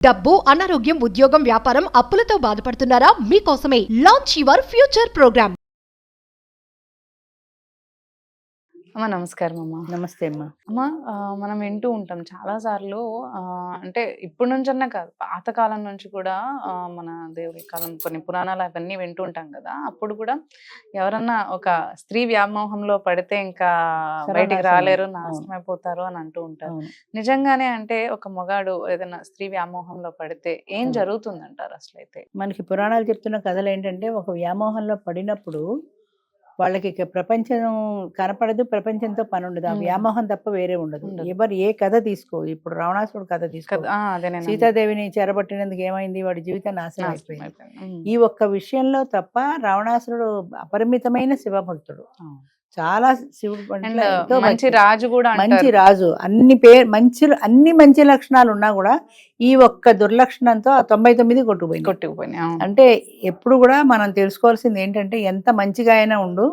డబ్బు, అనారోగ్యం, ఉద్యోగం, వ్యాపారం, అప్పులతో బాధపడుతున్నారా? మీకోసమే లాంచ్ యువర్ ఫ్యూచర్ ప్రోగ్రామ్. అమ్మ నమస్కారం అమ్మ. నమస్తే అమ్మా. అమ్మ మనం వింటూ ఉంటాం చాలా సార్లు, అంటే ఇప్పటి నుంచన్నా కాదు, పాతకాలం నుంచి కూడా మన దేవుడి కాలం కొన్ని పురాణాలు అవన్నీ వింటూ ఉంటాం కదా. అప్పుడు కూడా ఎవరన్నా ఒక స్త్రీ వ్యామోహంలో పడితే ఇంకా బయటికి రాలేరు, నాశనం అయిపోతారు అని అంటూ ఉంటారు. నిజంగానే అంటే ఒక మగాడు ఏదైనా స్త్రీ వ్యామోహంలో పడితే ఏం జరుగుతుందంటారు అసలు? అయితే మనకి పురాణాలు చెప్తున్న కథలు ఏంటంటే, ఒక వ్యామోహంలో పడినప్పుడు వాళ్ళకి ఇక ప్రపంచం కనపడదు, ప్రపంచంతో పని ఉండదు, ఆ వ్యామోహం తప్ప వేరే ఉండదు. ఎవరు ఏ కథ తీసుకో, ఇప్పుడు రావణాసురుడు కథ తీసుకో, సీతాదేవిని చెరబట్టినందుకు ఏమైంది, వాడి జీవితం నాశనం అయిపోయింది. ఈ ఒక్క విషయంలో తప్ప రావణాసురుడు అపరిమితమైన శివభక్తుడు, చాలా శివుడు మంచి రాజు కూడా, మంచి రాజు, అన్ని మంచి లక్షణాలు ఉన్నా కూడా ఈ ఒక్క దుర్లక్షణంతో 99 కొట్టుకుపోయింది. అంటే ఎప్పుడు కూడా మనం తెలుసుకోవాల్సింది ఏంటంటే, ఎంత మంచిగా అయినా ఉండు,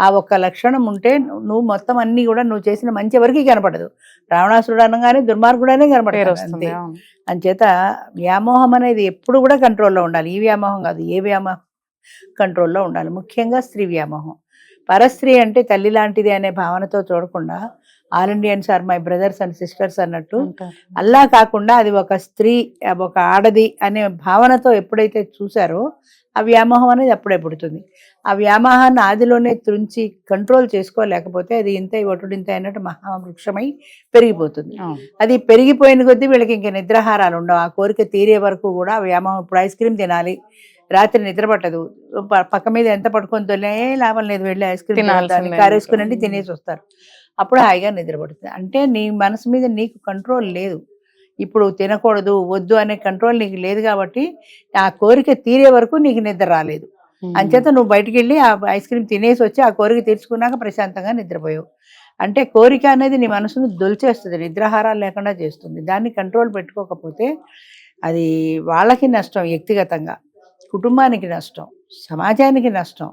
ఆ ఒక్క లక్షణం ఉంటే నువ్వు మొత్తం అన్ని కూడా నువ్వు చేసిన మంచి ఎవరికి కనపడదు. రావణాసురుడు అనగానే దుర్మార్గుడనే కనపడదు అంతే. అంచేత వ్యామోహం అనేది ఎప్పుడు కూడా కంట్రోల్లో ఉండాలి. ఈ వ్యామోహం కాదు, ఏ వ్యామోహం కంట్రోల్లో ఉండాలి. ముఖ్యంగా స్త్రీ వ్యామోహం. పరస్త్రీ అంటే తల్లి లాంటిది అనే భావనతో చూడకుండా, all Indians are my brothers and sisters అన్నట్టు, అలా కాకుండా అది ఒక స్త్రీ, ఒక ఆడది అనే భావనతో ఎప్పుడైతే చూసారో ఆ వ్యామోహం అనేది అప్పుడే పుడుతుంది. ఆ వ్యామోహాన్ని ఆదిలోనే త్రుంచి కంట్రోల్ చేసుకోలేకపోతే అది ఇంత ఒటుడింత అన్నట్టు మహావృక్షమై పెరిగిపోతుంది. అది పెరిగిపోయిన కొద్దీ వీళ్ళకి ఇంక నిద్రాహారాలు ఉండవు. ఆ కోరిక తీరే వరకు కూడా వ్యామోహం. ఇప్పుడు ఐస్ క్రీమ్ తినాలి, రాత్రి నిద్ర పట్టదు, పక్క మీద ఎంత పడుకొని తొలే లాభం లేదు, వెళ్ళి ఐస్ క్రీమ్ కారేసుకుని తినేసి వస్తారు, అప్పుడు హాయిగా నిద్ర పడుతుంది. అంటే నీ మనసు మీద నీకు కంట్రోల్ లేదు. ఇప్పుడు తినకూడదు, వద్దు అనే కంట్రోల్ నీకు లేదు కాబట్టి ఆ కోరిక తీరే వరకు నీకు నిద్ర రాలేదు. అంచేత నువ్వు బయటికి వెళ్ళి ఆ ఐస్ క్రీమ్ తినేసి వచ్చి ఆ కోరిక తీర్చుకున్నాక ప్రశాంతంగా నిద్రపోయావు. అంటే కోరిక అనేది నీ మనసును దొలిచేస్తుంది, నిద్రాహారాలు లేకుండా చేస్తుంది. దాన్ని కంట్రోల్ పెట్టుకోకపోతే అది వాళ్ళకి నష్టం, వ్యక్తిగతంగా కుటుంబానికి నష్టం, సమాజానికి నష్టం.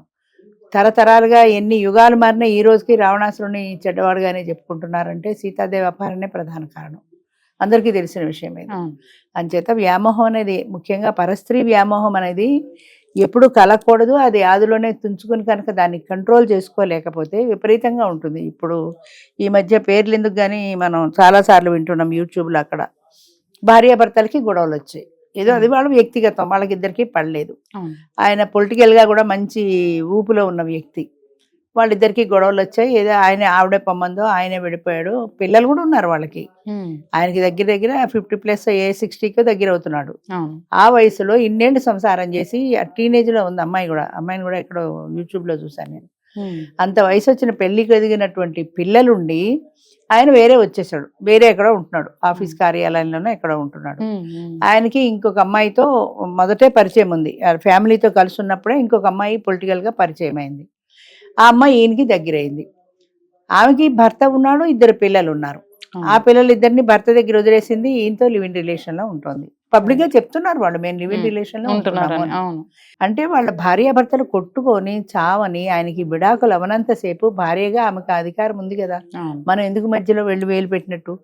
తరతరాలుగా ఎన్ని యుగాలు మారినా ఈ రోజుకి రావణాసురుని చెడ్డవాడుగానే చెప్పుకుంటున్నారంటే సీతాదేవి అపహరణే ప్రధాన కారణం, అందరికీ తెలిసిన విషయం ఇది. అంచేత వ్యామోహం అనేది, ముఖ్యంగా పరస్త్రీ వ్యామోహం అనేది ఎప్పుడు కలగకూడదు. అది ఆదిలోనే తుంచుకుని కనుక దాన్ని కంట్రోల్ చేసుకోలేకపోతే విపరీతంగా ఉంటుంది. ఇప్పుడు ఈ మధ్య పేర్లు ఎందుకు కానీ మనం చాలాసార్లు వింటున్నాం యూట్యూబ్లో, అక్కడ భార్యాభర్తలకి గొడవలు వచ్చాయి. ఏదో అది వాళ్ళ వ్యక్తిగతం, వాళ్ళకిద్దరికి పడలేదు. ఆయన పొలిటికల్గా కూడా మంచి ఊపులో ఉన్న వ్యక్తి, వాళ్ళిద్దరికి గొడవలు వచ్చాయి. ఏదో ఆవిడే పొమ్మందో ఆయనే విడిపోయాడు. పిల్లలు కూడా ఉన్నారు వాళ్ళకి. ఆయనకి దగ్గర దగ్గర 50+ 60కో దగ్గర అవుతున్నాడు. ఆ వయసులో ఇన్నేళ్ళు సంసారం చేసి టీనేజ్లో ఉంది అమ్మాయి కూడా. అమ్మాయిని కూడా ఎక్కడో యూట్యూబ్లో చూశాను నేను. అంత వయసు వచ్చిన పెళ్లికి ఎదిగినటువంటి పిల్లలుండి ఆయన వేరే వచ్చేసాడు, వేరే ఎక్కడో ఉంటున్నాడు, ఆఫీస్ కార్యాలయంలోనో ఎక్కడో ఉంటున్నాడు. ఆయనకి ఇంకొక అమ్మాయితో మొదటే పరిచయం ఉంది, ఫ్యామిలీతో కలిసి ఉన్నప్పుడే ఇంకొక అమ్మాయి పొలిటికల్గా పరిచయం అయింది. ఆ అమ్మాయి ఈయనకి దగ్గరైంది. ఆమెకి భర్త ఉన్నాడు, 2 పిల్లలు ఉన్నారు. ఆ పిల్లలు ఇద్దరిని భర్త దగ్గర వదిలేసింది, ఈయనతో లివ్ ఇన్ రిలేషన్లో ఉంటుంది. పబ్లిక్ గా చెప్తున్నారు వాళ్ళు, మేము లివ్ ఇన్ రిలేషన్ లో ఉంటున్నాము. అంటే వాళ్ళ భార్యాభర్తలు కొట్టుకొని చావని, ఆయనకి విడాకులు అవనంతసేపు భార్యగా ఆమెకు అధికారం ఉంది కదా, మనం ఎందుకు మధ్యలో వేలు పెట్టినట్టు?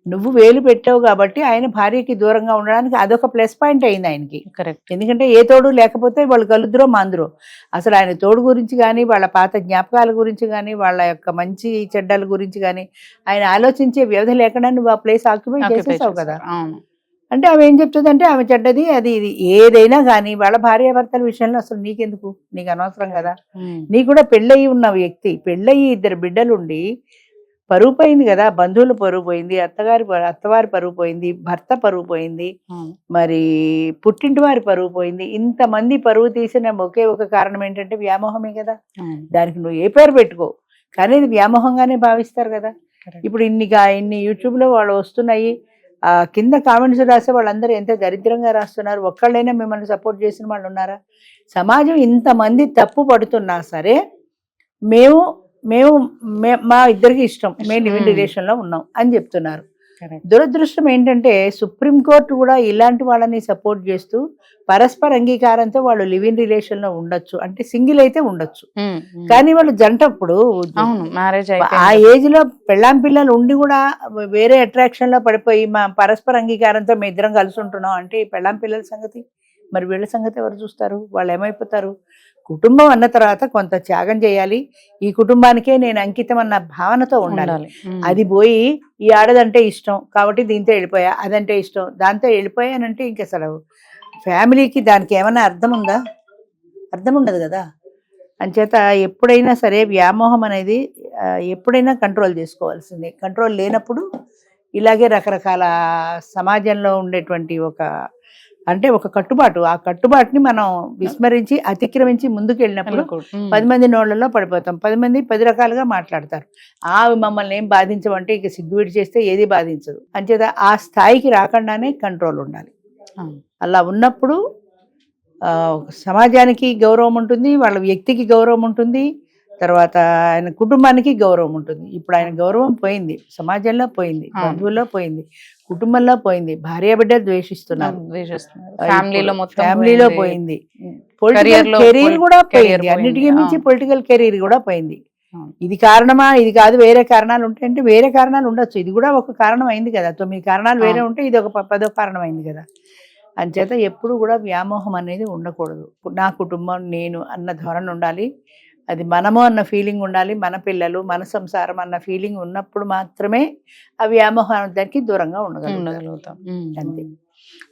నువ్వు వేలు పెట్టావు కాబట్టి ఆయన భార్యకి దూరంగా ఉండడానికి అదొక ప్లస్ పాయింట్ అయింది ఆయనకి. ఎందుకంటే ఏ తోడు లేకపోతే వాళ్ళు కలుద్దురో మాందురో. అసలు ఆయన తోడు గురించి కానీ, వాళ్ళ పాత జ్ఞాపకాల గురించి కానీ, వాళ్ళ యొక్క మంచి చెడ్డల గురించి కానీ ఆయన ఆలోచించే వ్యవధి లేకుండా నువ్వు ఆ ప్లేస్ ఆక్యుపై చేసేసావు కదా. అంటే ఆమె ఏం చెప్తుంది అంటే, ఆమె చెడ్డది అది ఇది ఏదైనా కానీ వాళ్ళ భార్యాభర్తల విషయంలో అసలు నీకెందుకు, నీకు అనవసరం కదా. నీ కూడా పెళ్ళయి ఉన్న వ్యక్తి, పెళ్ళయి 2 బిడ్డలుండి పరువు పోయింది కదా, బంధువులు పరువు పోయింది, అత్తవారి పరువు పోయింది, భర్త పరువు పోయింది, మరి పుట్టింటి వారి పరువు పోయింది. ఇంతమంది పరువు తీసిన ఒకే ఒక కారణం ఏంటంటే వ్యామోహమే కదా. దానికి నువ్వు ఏ పేరు పెట్టుకో కానీ ఇది వ్యామోహంగానే భావిస్తారు కదా. ఇప్పుడు ఇన్ని యూట్యూబ్లో వాళ్ళు వస్తున్నాయి, కింద కామెంట్స్ రాసే వాళ్ళందరూ ఎంత దరిద్రంగా రాస్తున్నారు. ఒక్కళ్ళైనా మిమ్మల్ని సపోర్ట్ చేసిన వాళ్ళు ఉన్నారా? సమాజం ఇంతమంది తప్పు పడుతున్నా సరే మేము మా ఇద్దరికి ఇష్టం, మేము లివ్ ఇన్ రిలేషన్లో ఉన్నాం అని చెప్తున్నారు. Correct. దురదృష్టం ఏంటంటే సుప్రీంకోర్టు కూడా ఇలాంటి వాళ్ళని సపోర్ట్ చేస్తూ పరస్పర అంగీకారంతో వాళ్ళు లివ్ ఇన్ రిలేషన్ లో ఉండొచ్చు, అంటే సింగిల్ అయితే ఉండొచ్చు, కానీ వాళ్ళు జంటప్పుడు అవును మ్యారేజ్ ఆ ఏజ్ లో పెళ్ళాం పిల్లలు ఉండి కూడా వేరే అట్రాక్షన్ లో పడిపోయి మా పరస్పర అంగీకారంతో మేము ఇద్దరం కలిసి ఉంటున్నాం అంటే ఈ పెళ్ళాం పిల్లల సంగతి, మరి వీళ్ళ సంగతి ఎవరు చూస్తారు? వాళ్ళు ఏమైపోతారు? కుటుంబం అన్న తర్వాత కొంత త్యాగం చేయాలి, ఈ కుటుంబానికే నేను అంకితం అన్న భావనతో ఉండాలి. అది పోయి ఈ ఆడదంటే ఇష్టం కాబట్టి దీంతో వెళ్ళిపోయా, అదంటే ఇష్టం దాంతో వెళ్ళిపోయానంటే ఇంక అసలు ఫ్యామిలీకి దానికి ఏమైనా అర్థం ఉందా? అర్థం ఉండదు కదా. అంచేత ఎప్పుడైనా సరే వ్యామోహం అనేది ఎప్పుడైనా కంట్రోల్ చేసుకోవాల్సిందే. కంట్రోల్ లేనప్పుడు ఇలాగే రకరకాల సమాజంలో ఉండేటువంటి ఒక కట్టుబాటు, ఆ కట్టుబాటుని మనం విస్మరించి అతిక్రమించి ముందుకు వెళ్ళినప్పుడు 10 మంది నోళ్లలో పడిపోతాం. 10 మంది 10 రకాలుగా మాట్లాడతారు. మమ్మల్ని ఏం బాధించమంటే ఇక సిగ్గువిడి చేస్తే ఏది బాధించదు. అంచేత ఆ స్థాయికి రాకుండానే కంట్రోల్ ఉండాలి. అలా ఉన్నప్పుడు సమాజానికి గౌరవం ఉంటుంది, వాళ్ళ వ్యక్తికి గౌరవం ఉంటుంది, తర్వాత ఆయన కుటుంబానికి గౌరవం ఉంటుంది. ఇప్పుడు ఆయన గౌరవం పోయింది, సమాజంలో పోయింది, బంధువుల్లో పోయింది, కుటుంబంలో పోయింది, భార్య బిడ్డ ద్వేషిస్తున్నారు, ఫ్యామిలీలో పోయింది, పొలిటికల్ కెరీర్ కూడా పోయింది, అన్నిటికీ మించి పొలిటికల్ కెరీర్ కూడా పోయింది. ఇది కారణమా, ఇది కాదు, వేరే కారణాలు ఉంటాయంటే వేరే కారణాలు ఉండొచ్చు. ఇది కూడా ఒక కారణం అయింది కదా. 9 కారణాలు వేరే ఉంటే ఇది ఒక 10వ కారణం అయింది కదా. అంచేత ఎప్పుడు కూడా వ్యామోహం అనేది ఉండకూడదు. నా కుటుంబం నేను అన్న ధోరణి ఉండాలి, అది మనము అన్న ఫీలింగ్ ఉండాలి, మన పిల్లలు మన సంసారం అన్న ఫీలింగ్ ఉన్నప్పుడు మాత్రమే ఆ వ్యామోహానికి దూరంగా ఉండగలుగుతాం. అంతే.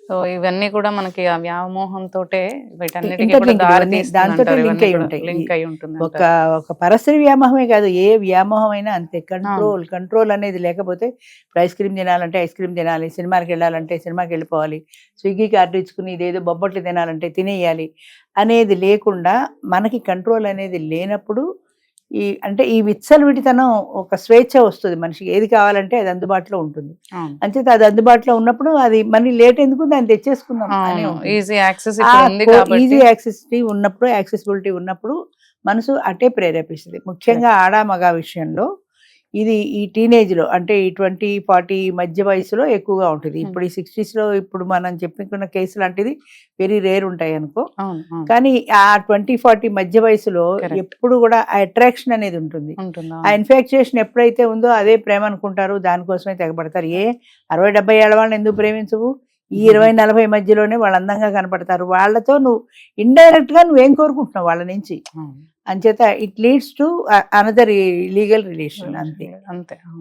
సో ఇవన్నీ కూడా మనకి ఆ వ్యామోహంతో దాంతో లింక్ అయి ఉంటుంది. ఒక పరస్త్రీ వ్యామోహమే కాదు, ఏ వ్యామోహం అయినా అంతే. కంట్రోల్ అనేది లేకపోతే ఇప్పుడు ఐస్ క్రీమ్ తినాలంటే ఐస్ క్రీమ్ తినాలి, సినిమాకి వెళ్ళాలంటే సినిమాకి వెళ్ళిపోవాలి, స్విగ్గీకి ఆర్డర్ ఇచ్చుకుని ఇదేదో బొబ్బట్లు తినాలంటే తినేయాలి అనేది లేకుండా మనకి కంట్రోల్ అనేది లేనప్పుడు ఈ విచ్చలవిడితనం, ఒక స్వేచ్ఛ వస్తుంది మనిషికి. ఏది కావాలంటే అది అందుబాటులో ఉంటుంది. అంచేత అది అందుబాటులో ఉన్నప్పుడు అది మళ్ళీ లేట్ ఎందుకు, దాన్ని తెచ్చేసుకుందాం ఈజీ యాక్సెసిబిలిటీ ఉన్నప్పుడు మనసు అటే ప్రేరేపిస్తుంది. ముఖ్యంగా ఆడ మగ విషయంలో ఇది ఈ టీనేజ్లో అంటే ఈ 20-40 మధ్య వయసులో ఎక్కువగా ఉంటుంది. ఇప్పుడు ఈ 60s ఇప్పుడు మనం చెప్పుకున్న కేసు లాంటిది వెరీ రేర్ ఉంటాయి అనుకో, కానీ ఆ 20-40 మధ్య వయసులో ఎప్పుడు కూడా ఆ అట్రాక్షన్ అనేది ఉంటుంది. ఆ ఇన్ఫాక్చుయేషన్ ఎప్పుడైతే ఉందో అదే ప్రేమ అనుకుంటారు, దానికోసమే తెగబడతారు. 60-70 ఏళ్ళ వాళ్ళని ఎందుకు ప్రేమించవు? ఈ 20-40 మధ్యలోనే వాళ్ళు అందంగా కనపడతారు. వాళ్ళతో నువ్వు ఇండైరెక్ట్ గా నువ్వేం కోరుకుంటున్నావు వాళ్ళ నుంచి? అంచేత it leads to another legal relation. అంతే.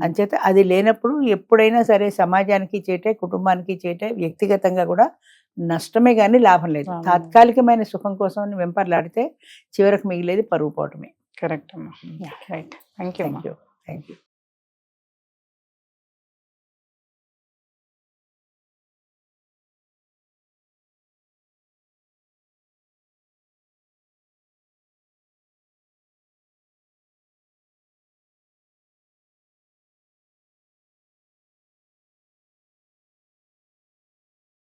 అంచేత అది లేనప్పుడు ఎప్పుడైనా సరే సమాజానికి చేటే, కుటుంబానికి చేటే, వ్యక్తిగతంగా కూడా నష్టమే కానీ లాభం లేదు. తాత్కాలికమైన సుఖం కోసం వెంపర్లాడితే చివరకు మిగిలేది పరువు పోవటమే. కరెక్ట్ అమ్మా. రైట్. Thank you.